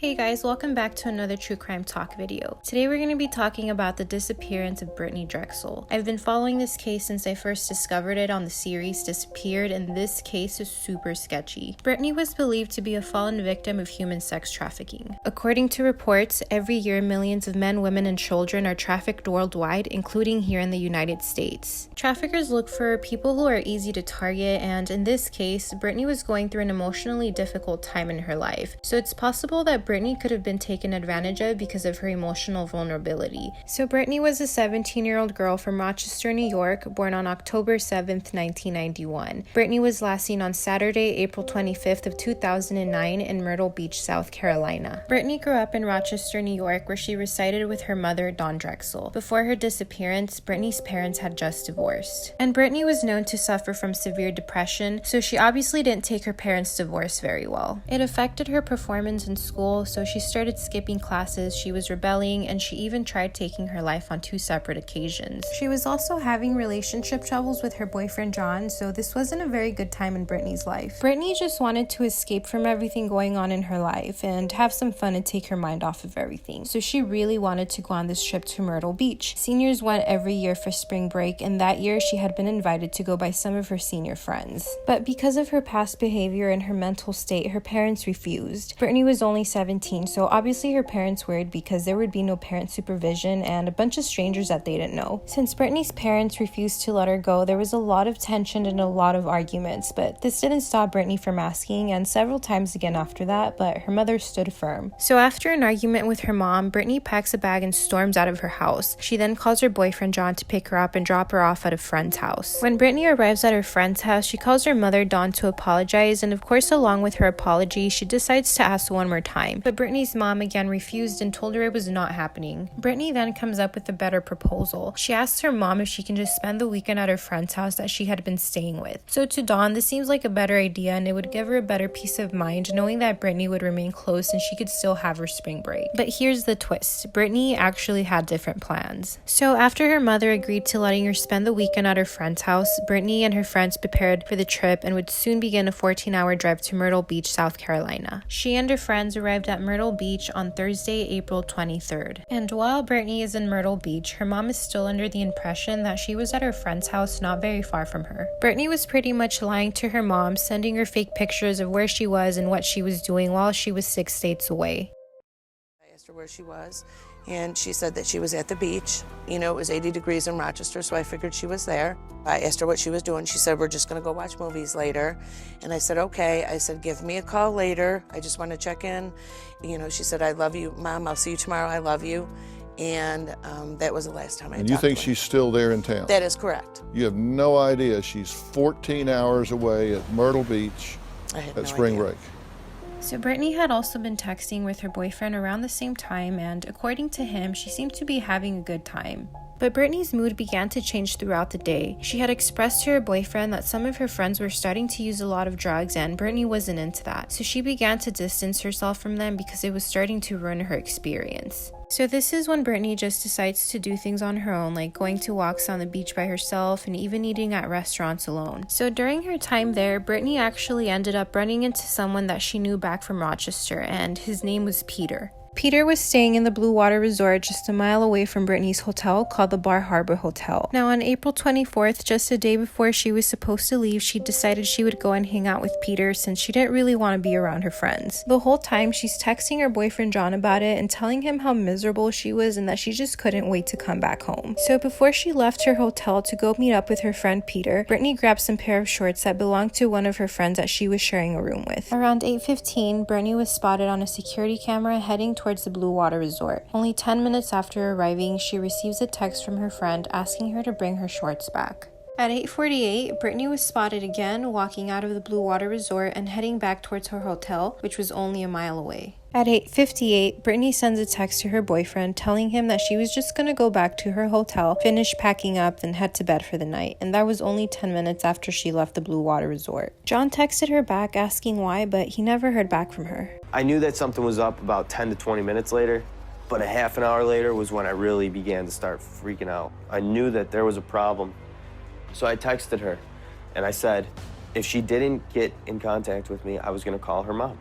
Hey guys, welcome back to another true crime talk video. Today we're going to be talking about the disappearance of Brittanee Drexel. I've been following this case since I first discovered it on the series Disappeared, and this case is super sketchy. Brittanee was believed to be a fallen victim of human sex trafficking. According to reports, every year millions of men, women, and children are trafficked worldwide, including here in the United States. Traffickers look for people who are easy to target, and in this case, Brittanee was going through an emotionally difficult time in her life. So it's possible that Brittanee could have been taken advantage of because of her emotional vulnerability. So Brittanee was a 17-year-old girl from Rochester, New York, born on October 7th, 1991. Brittanee was last seen on Saturday, April 25th of 2009 in Myrtle Beach, South Carolina. Brittanee grew up in Rochester, New York, where she resided with her mother, Dawn Drexel. Before her disappearance, Brittanee's parents had just divorced. And Brittanee was known to suffer from severe depression, so she obviously didn't take her parents' divorce very well. It affected her performance in school, so she started skipping classes, she was rebelling, and she even tried taking her life on 2 separate occasions. She was also having relationship troubles with her boyfriend John, so this wasn't a very good time in Brittanee's life. Brittanee just wanted to escape from everything going on in her life and have some fun and take her mind off of everything. So she really wanted to go on this trip to Myrtle Beach. Seniors went every year for spring break, and that year she had been invited to go by some of her senior friends. But because of her past behavior and her mental state, her parents refused. Brittanee was only 17, so obviously her parents worried because there would be no parent supervision and a bunch of strangers that they didn't know. Since Brittanee's parents refused to let her go, there was a lot of tension and a lot of arguments, but this didn't stop Brittanee from asking, and several times again after that, but her mother stood firm. So after an argument with her mom, Brittanee packs a bag and storms out of her house. She then calls her boyfriend John to pick her up and drop her off at a friend's house. When Brittanee arrives at her friend's house, she calls her mother Dawn to apologize, and of course along with her apology, she decides to ask one more time. But Brittanee's mom again refused and told her it was not happening. Brittanee then comes up with a better proposal. She asks her mom if she can just spend the weekend at her friend's house that she had been staying with. So to Dawn, this seems like a better idea, and it would give her a better peace of mind knowing that Brittanee would remain close and she could still have her spring break. But here's the twist. Brittanee actually had different plans. So after her mother agreed to letting her spend the weekend at her friend's house, Brittanee and her friends prepared for the trip and would soon begin a 14-hour drive to Myrtle Beach, South Carolina. She and her friends arrived at Myrtle Beach on Thursday, April 23rd. And while Brittanee is in Myrtle Beach, her mom is still under the impression that she was at her friend's house not very far from her. Brittanee was pretty much lying to her mom, sending her fake pictures of where she was and what she was doing while she was 6 states away. I asked her where she was, and she said that she was at the beach. You know, it was 80 degrees in Rochester, so I figured she was there. I asked her what she was doing. She said, we're just going to go watch movies later. And I said, okay. I said, give me a call later. I just want to check in. You know, she said, I love you, Mom. I'll see you tomorrow. I love you. And that was the last time I talked to her. And you think she's still there in town? That is correct. You have no idea she's 14 hours away at Myrtle Beach at spring break. So Brittanee had also been texting with her boyfriend around the same time, and according to him, she seemed to be having a good time. But Brittanee's mood began to change throughout the day. She had expressed to her boyfriend that some of her friends were starting to use a lot of drugs, and Brittanee wasn't into that. So she began to distance herself from them because it was starting to ruin her experience. So this is when Brittanee just decides to do things on her own, like going to walks on the beach by herself and even eating at restaurants alone. So during her time there, Brittanee actually ended up running into someone that she knew back from Rochester, and his name was Peter. Peter was staying in the Blue Water Resort just a mile away from Brittanee's hotel called the Bar Harbor Hotel. Now on April 24th, just a day before she was supposed to leave, she decided she would go and hang out with Peter since she didn't really want to be around her friends. The whole time she's texting her boyfriend John about it and telling him how miserable she was and that she just couldn't wait to come back home. So before she left her hotel to go meet up with her friend Peter, Brittanee grabbed some pair of shorts that belonged to one of her friends that she was sharing a room with. Around 8:15, Brittanee was spotted on a security camera heading towards the Blue Water Resort. Only 10 minutes after arriving, she receives a text from her friend asking her to bring her shorts back. At 8:48, Brittanee was spotted again walking out of the Blue Water Resort and heading back towards her hotel, which was only a mile away. At 8:58, Brittanee sends a text to her boyfriend telling him that she was just going to go back to her hotel, finish packing up, then head to bed for the night, and that was only 10 minutes after she left the Blue Water Resort. John texted her back asking why, but he never heard back from her. I knew that something was up about 10 to 20 minutes later, but a half an hour later was when I really began to start freaking out. I knew that there was a problem, so I texted her, and I said if she didn't get in contact with me, I was going to call her mom.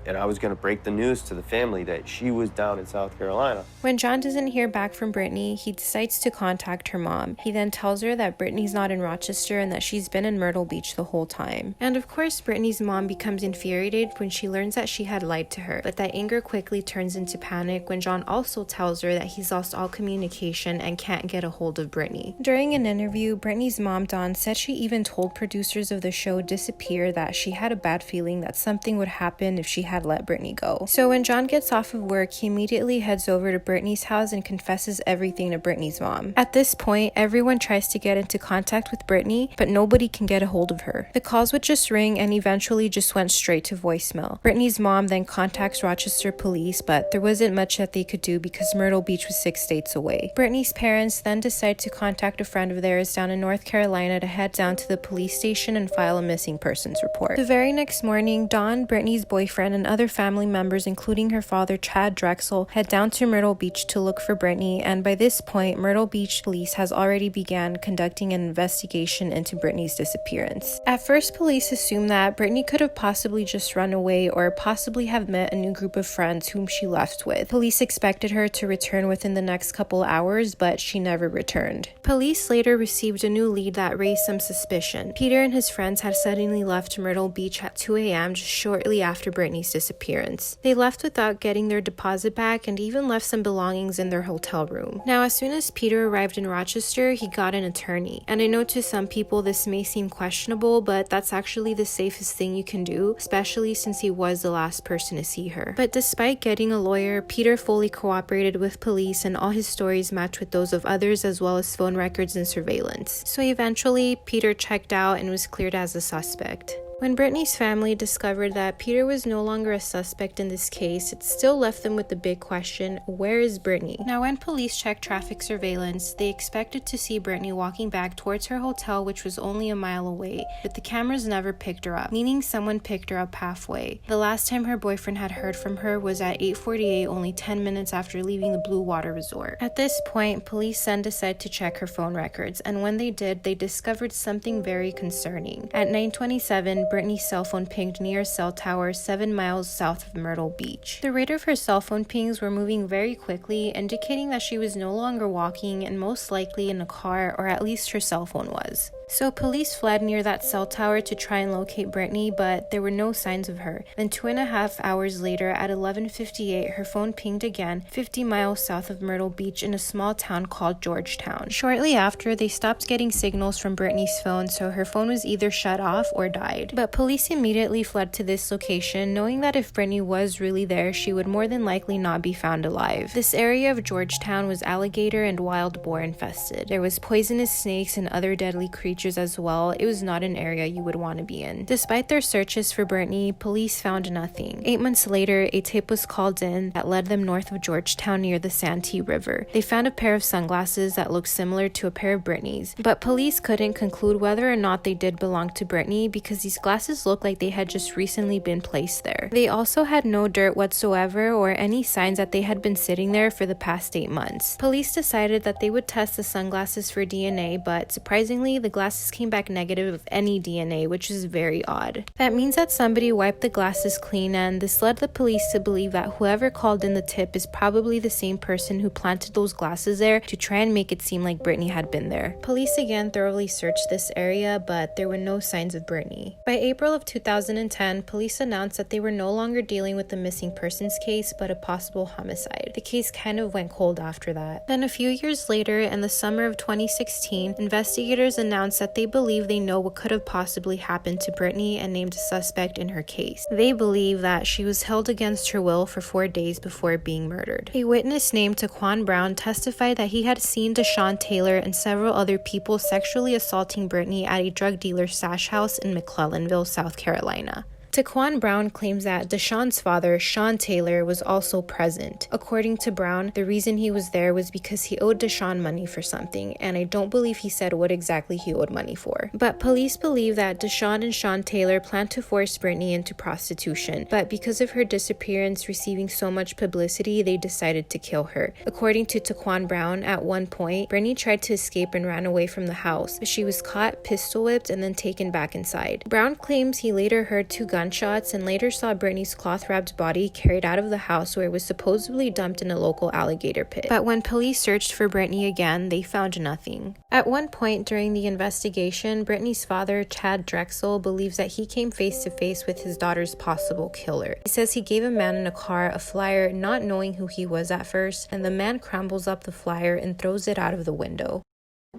and I was going to break the news to the family that she was down in South Carolina. When John doesn't hear back from Brittanee, he decides to contact her mom. He then tells her that Brittanee's not in Rochester and that she's been in Myrtle Beach the whole time. And of course, Brittanee's mom becomes infuriated when she learns that she had lied to her, but that anger quickly turns into panic when John also tells her that he's lost all communication and can't get a hold of Brittanee. During an interview, Brittanee's mom, Dawn, said she even told producers of the show Disappear that she had a bad feeling that something would happen if she had let Brittanee go. So when John gets off of work, he immediately heads over to Brittanee's house and confesses everything to Brittanee's mom. At this point, everyone tries to get into contact with Brittanee, but nobody can get a hold of her. The calls would just ring and eventually just went straight to voicemail. Brittanee's mom then contacts Rochester police, but there wasn't much that they could do because Myrtle Beach was 6 states away. Brittanee's parents then decide to contact a friend of theirs down in North Carolina to head down to the police station and file a missing persons report. The very next morning, Dawn, Brittanee's boyfriend, and other family members, including her father, Chad Drexel, head down to Myrtle Beach to look for Brittanee, and by this point, Myrtle Beach police has already began conducting an investigation into Brittanee's disappearance. At first, police assumed that Brittanee could have possibly just run away or possibly have met a new group of friends whom she left with. Police expected her to return within the next couple hours, but she never returned. Police later received a new lead that raised some suspicion. Peter and his friends had suddenly left Myrtle Beach at 2 a.m. just shortly after Brittanee's disappearance. They left without getting their deposit back and even left some belongings in their hotel room. Now, as soon as Peter arrived in Rochester, he got an attorney. And I know to some people this may seem questionable, but that's actually the safest thing you can do, especially since he was the last person to see her. But despite getting a lawyer, Peter fully cooperated with police and all his stories matched with those of others as well as phone records and surveillance. So eventually, Peter checked out and was cleared as a suspect. When Brittanee's family discovered that Peter was no longer a suspect in this case, it still left them with the big question, where is Brittanee? Now, when police checked traffic surveillance, they expected to see Brittanee walking back towards her hotel, which was only a mile away, but the cameras never picked her up, meaning someone picked her up halfway. The last time her boyfriend had heard from her was at 8:48, only 10 minutes after leaving the Blue Water Resort. At this point, police then decided to check her phone records, and when they did, they discovered something very concerning. At 9:27, Brittanee's cell phone pinged near a cell tower 7 miles south of Myrtle Beach. The rate of her cell phone pings were moving very quickly, indicating that she was no longer walking and most likely in a car, or at least her cell phone was. So police fled near that cell tower to try and locate Brittanee, but there were no signs of her. Then 2.5 hours later, at 11:58, her phone pinged again 50 miles south of Myrtle Beach in a small town called Georgetown. Shortly after, they stopped getting signals from Brittanee's phone, so her phone was either shut off or died. But police immediately fled to this location, knowing that if Brittanee was really there, she would more than likely not be found alive. This area of Georgetown was alligator and wild boar infested. There was poisonous snakes and other deadly creatures as well. It was not an area you would want to be in. Despite their searches for Brittanee, police found nothing. 8 months later, a tape was called in that led them north of Georgetown near the Santee River. They found a pair of sunglasses that looked similar to a pair of Brittanee's, but police couldn't conclude whether or not they did belong to Brittanee because these glasses looked like they had just recently been placed there. They also had no dirt whatsoever or any signs that they had been sitting there for the past 8 months. Police decided that they would test the sunglasses for DNA, but surprisingly, the glasses came back negative of any DNA, which is very odd. That means that somebody wiped the glasses clean, and this led the police to believe that whoever called in the tip is probably the same person who planted those glasses there to try and make it seem like Brittanee had been there. Police again thoroughly searched this area, but there were no signs of Brittanee. By April of 2010, police announced that they were no longer dealing with the missing persons case, but a possible homicide. The case kind of went cold after that. Then a few years later, in the summer of 2016, investigators announced that they believe they know what could have possibly happened to Brittanee and named a suspect in her case. They believe that she was held against her will for 4 days before being murdered. A witness named Taquan Brown testified that he had seen Deshaun Taylor and several other people sexually assaulting Brittanee at a drug dealer's stash house in McClellanville, South Carolina. Taquan Brown claims that Deshaun's father, Sean Taylor, was also present. According to Brown, the reason he was there was because he owed Deshaun money for something, and I don't believe he said what exactly he owed money for. But police believe that Deshaun and Sean Taylor planned to force Brittanee into prostitution, but because of her disappearance receiving so much publicity, they decided to kill her. According to Taquan Brown, at one point, Brittanee tried to escape and ran away from the house, but she was caught, pistol whipped, and then taken back inside. Brown claims he later heard 2 gunshots gunshots and later saw Brittanee's cloth-wrapped body carried out of the house where it was supposedly dumped in a local alligator pit. But when police searched for Brittanee again, they found nothing. At one point during the investigation, Brittanee's father, Chad Drexel, believes that he came face to face with his daughter's possible killer. He says he gave a man in a car a flyer, not knowing who he was at first, and the man crumbles up the flyer and throws it out of the window.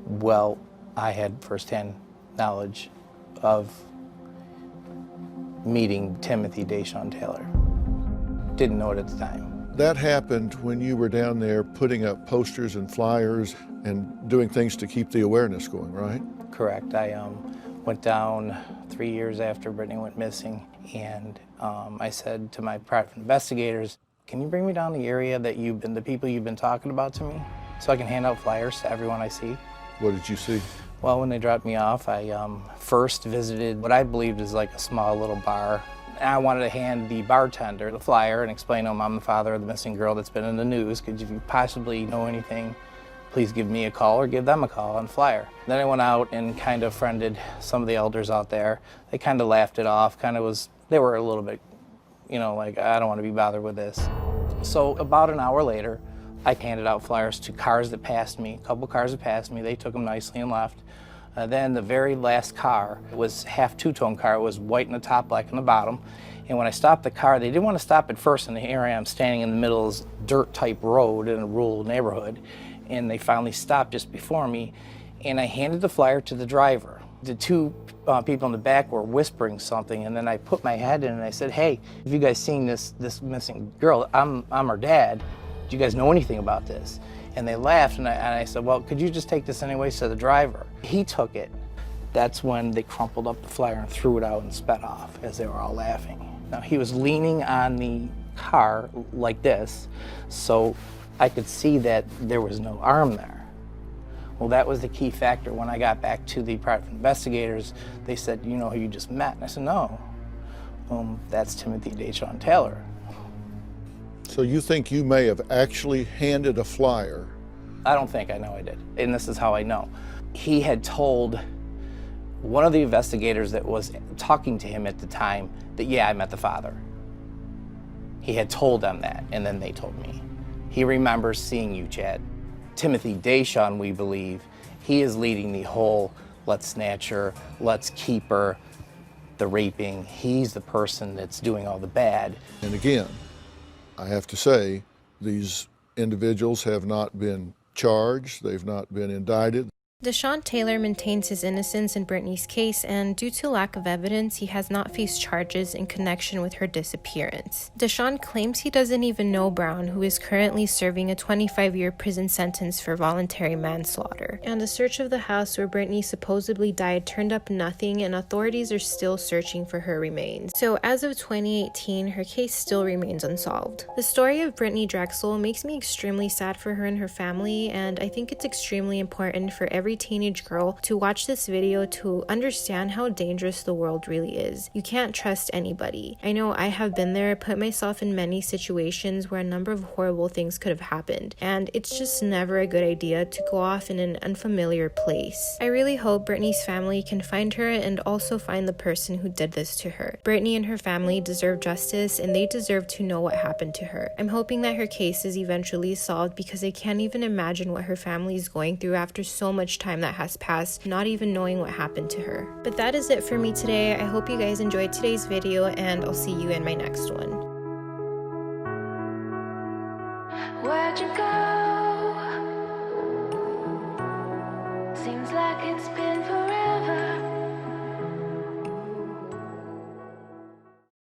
Well, I had firsthand knowledge of meeting Timothy Deshawn Taylor. Didn't know it at the time. That happened when you were down there putting up posters and flyers and doing things to keep the awareness going, right? Correct. I went down 3 years after Brittanee went missing, and I said to my private investigators, can you bring me down the area that the people you've been talking about to me, so I can hand out flyers to everyone I see? What did you see? Well, when they dropped me off, I first visited what I believed is like a small little bar. And I wanted to hand the bartender the flyer and explain to him I'm the father of the missing girl that's been in the news. Could you possibly know anything, please give me a call or give them a call on the flyer. Then I went out and kind of friended some of the elders out there. They kind of laughed it off, they were a little bit, like, I don't want to be bothered with this. So about an hour later, I handed out flyers to cars that passed me, a couple cars that passed me. They took them nicely and left. Then the very last car was half two-tone car. It was white in the top, black in the bottom. And when I stopped the car, they didn't want to stop at first, and here I am standing in the middle of this dirt-type road in a rural neighborhood. And they finally stopped just before me, and I handed the flyer to the driver. The two people in the back were whispering something, and then I put my head in and I said, hey, have you guys seen this missing girl? I'm her dad. Do you guys know anything about this? And they laughed, and I said, well, could you just take this anyways to the driver? He took it. That's when they crumpled up the flyer and threw it out and sped off as they were all laughing. Now, he was leaning on the car like this, so I could see that there was no arm there. Well, that was the key factor. When I got back to the private investigators, they said, you know who you just met? And I said, no. That's Timothy Deshawn Taylor. So you think you may have actually handed a flyer? I don't think. I know I did. And this is how I know. He had told one of the investigators that was talking to him at the time that, yeah, I met the father. He had told them that, and then they told me. He remembers seeing you, Chad. Timothy Deshawn, we believe, he is leading the whole let's snatch her, let's keep her, the raping. He's the person that's doing all the bad. And again, I have to say, these individuals have not been charged, they've not been indicted. Deshawn Taylor maintains his innocence in Brittanee's case, and due to lack of evidence, he has not faced charges in connection with her disappearance. Deshawn claims he doesn't even know Brown, who is currently serving a 25-year prison sentence for voluntary manslaughter. And a search of the house where Brittanee supposedly died turned up nothing, and authorities are still searching for her remains. So as of 2018, her case still remains unsolved. The story of Brittanee Drexel makes me extremely sad for her and her family, and I think it's extremely important for every teenage girl to watch this video to understand how dangerous the world really is. You can't trust anybody. I know I have been there, put myself in many situations where a number of horrible things could have happened, and it's just never a good idea to go off in an unfamiliar place. I really hope Brittanee's family can find her and also find the person who did this to her. Brittanee and her family deserve justice, and they deserve to know what happened to her. I'm hoping that her case is eventually solved, because I can't even imagine what her family is going through after so much time that has passed, not even knowing what happened to her. But that is it for me today. I hope you guys enjoyed today's video, and I'll see you in my next one. Where'd you go? Seems like it's been